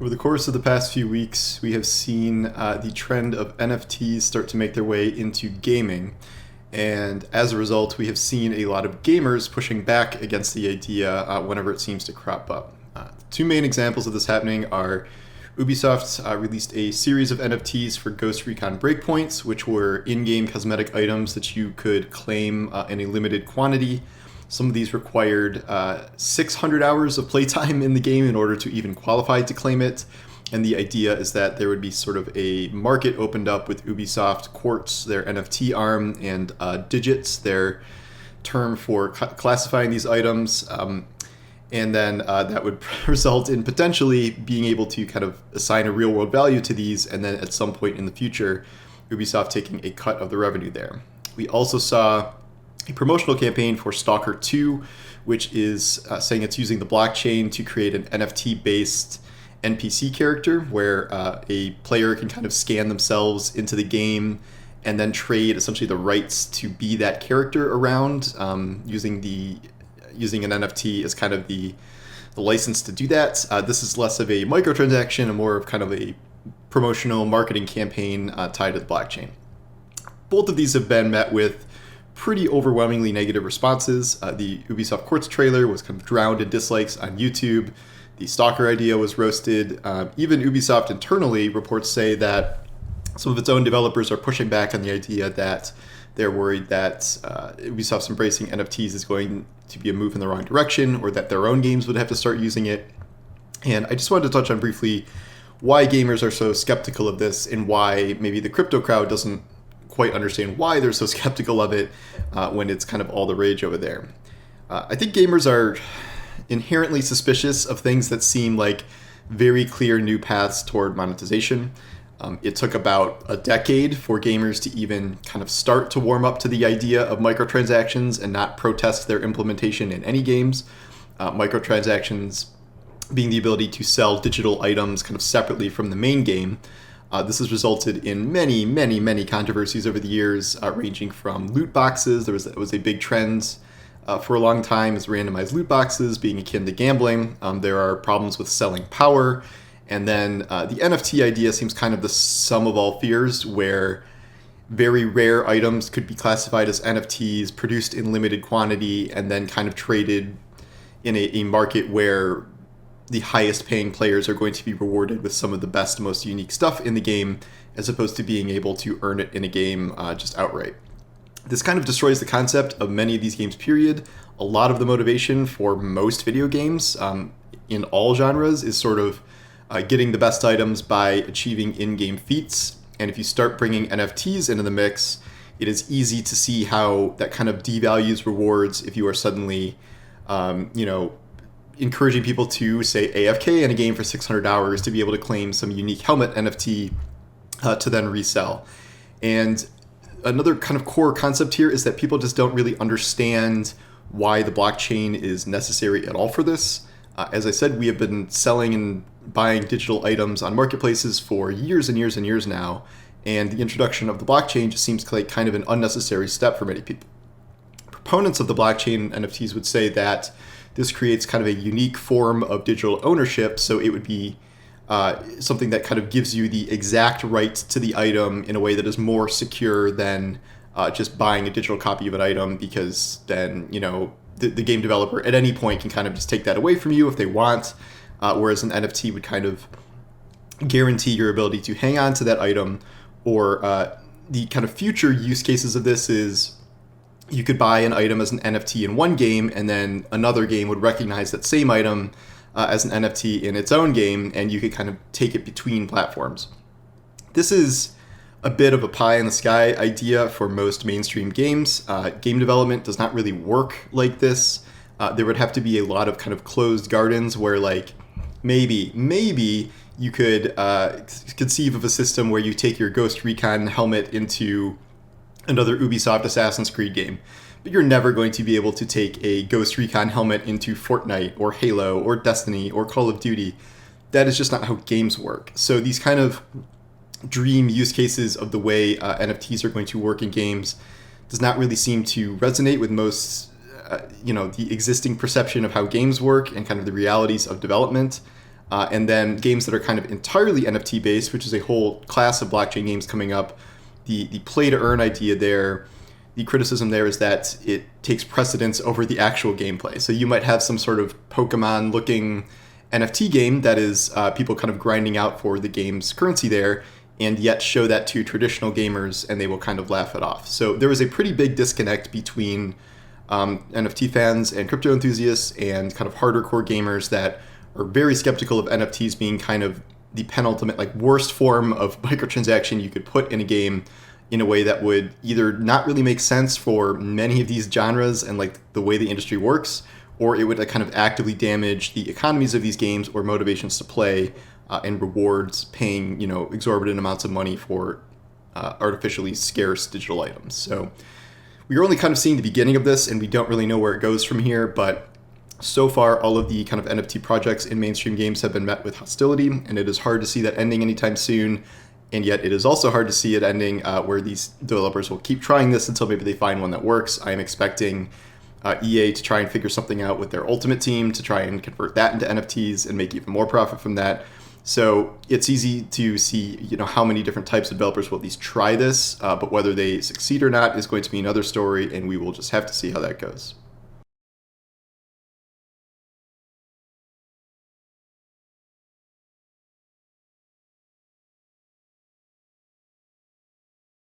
Over the course of the past few weeks, we have seen the trend of NFTs start to make their way into gaming. And as a result, we have seen a lot of gamers pushing back against the idea whenever it seems to crop up. Two main examples of this happening are Ubisoft released a series of NFTs for Ghost Recon Breakpoints, which were in-game cosmetic items that you could claim in a limited quantity. Some of these required 600 hours of playtime in the game in order to even qualify to claim it. And the idea is that there would be sort of a market opened up with Ubisoft Quartz, their NFT arm, and Digits, their term for classifying these items. And then that would result in potentially being able to kind of assign a real world value to these, and then at some point in the future, Ubisoft taking a cut of the revenue there. We also saw a promotional campaign for Stalker 2, which is saying it's using the blockchain to create an NFT-based NPC character where a player can kind of scan themselves into the game and then trade essentially the rights to be that character around using an NFT as kind of the license to do that. This is less of a microtransaction and more of kind of a promotional marketing campaign tied to the blockchain. Both of these have been met with pretty overwhelmingly negative responses. The Ubisoft Quartz trailer was kind of drowned in dislikes on YouTube. The Stalker idea was roasted. Even Ubisoft internally reports say that some of its own developers are pushing back on the idea that they're worried that Ubisoft's embracing NFTs is going to be a move in the wrong direction, or that their own games would have to start using it. And I just wanted to touch on briefly why gamers are so skeptical of this and why maybe the crypto crowd doesn't quite understand why they're so skeptical of it when it's kind of all the rage over there. I think gamers are inherently suspicious of things that seem like very clear new paths toward monetization. It took about a decade for gamers to even kind of start to warm up to the idea of microtransactions and not protest their implementation in any games. Microtransactions being the ability to sell digital items kind of separately from the main game. This has resulted in many controversies over the years, ranging from loot boxes. There was a big trend for a long time as randomized loot boxes being akin to gambling. There are problems with selling power. And then the NFT idea seems kind of the sum of all fears, where very rare items could be classified as NFTs, produced in limited quantity, and then kind of traded in a market where the highest paying players are going to be rewarded with some of the best, most unique stuff in the game, as opposed to being able to earn it in a game just outright. This kind of destroys the concept of many of these games, period. A lot of the motivation for most video games in all genres is sort of getting the best items by achieving in-game feats. And if you start bringing NFTs into the mix, it is easy to see how that kind of devalues rewards if you are suddenly, encouraging people to, say, AFK in a game for 600 hours to be able to claim some unique helmet NFT to then resell. And another kind of core concept here is that people just don't really understand why the blockchain is necessary at all for this. As I said, we have been selling and buying digital items on marketplaces for years and years and years now, and the introduction of the blockchain just seems like kind of an unnecessary step for many people. Proponents of the blockchain NFTs would say that this creates kind of a unique form of digital ownership, so it would be something that kind of gives you the exact right to the item in a way that is more secure than just buying a digital copy of an item, because then, the game developer at any point can kind of just take that away from you if they want, whereas an NFT would kind of guarantee your ability to hang on to that item. Or the kind of future use cases of this is you could buy an item as an NFT in one game, and then another game would recognize that same item as an NFT in its own game, and you could kind of take it between platforms. This is a bit of a pie in the sky idea for most mainstream games. Game development does not really work like this. There would have to be a lot of kind of closed gardens where, like, maybe you could conceive of a system where you take your Ghost Recon helmet into another Ubisoft Assassin's Creed game, but you're never going to be able to take a Ghost Recon helmet into Fortnite or Halo or Destiny or Call of Duty. That is just not how games work. So these kind of dream use cases of the way NFTs are going to work in games does not really seem to resonate with most, the existing perception of how games work and kind of the realities of development. And then games that are kind of entirely NFT based, which is a whole class of blockchain games coming up. The play to earn idea there, the criticism there is that it takes precedence over the actual gameplay. So you might have some sort of Pokemon looking NFT game that is people kind of grinding out for the game's currency there, and yet show that to traditional gamers and they will kind of laugh it off. So there is a pretty big disconnect between NFT fans and crypto enthusiasts and kind of harder core gamers that are very skeptical of NFTs being kind of the penultimate, like worst form of microtransaction you could put in a game in a way that would either not really make sense for many of these genres and like the way the industry works, or it would kind of actively damage the economies of these games or motivations to play and rewards paying, exorbitant amounts of money for artificially scarce digital items. So we are only kind of seeing the beginning of this, and we don't really know where it goes from here, but so far all of the kind of NFT projects in mainstream games have been met with hostility, and it is hard to see that ending anytime soon. And yet it is also hard to see it ending where these developers will keep trying this until maybe they find one that works. I am expecting EA to try and figure something out with their Ultimate Team to try and convert that into NFTs and make even more profit from that. So it's easy to see, how many different types of developers will at least try this, but whether they succeed or not is going to be another story, and we will just have to see how that goes.